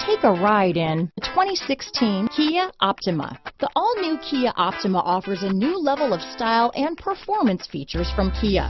Take a ride in the 2016 Kia Optima. The all-new Kia Optima offers a new level of style and performance features from Kia.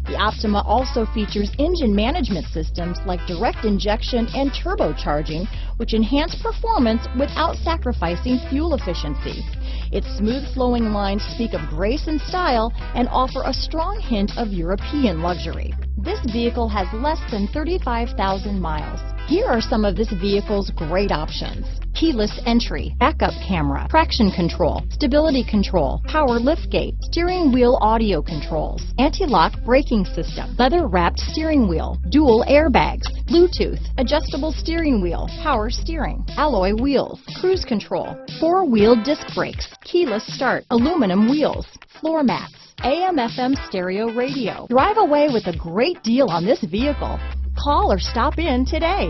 The Optima also features engine management systems like direct injection and turbocharging, which enhance performance without sacrificing fuel efficiency. Its smooth flowing lines speak of grace and style and offer a strong hint of European luxury. This vehicle has less than 35,000 miles. Here are some of this vehicle's great options: keyless entry, backup camera, traction control, stability control, power liftgate, steering wheel audio controls, anti-lock braking system, leather-wrapped steering wheel, dual airbags, Bluetooth, adjustable steering wheel, power steering, alloy wheels, cruise control, four-wheel disc brakes, keyless start, aluminum wheels, floor mats, AM/FM stereo radio. Drive away with a great deal on this vehicle. Call or stop in today.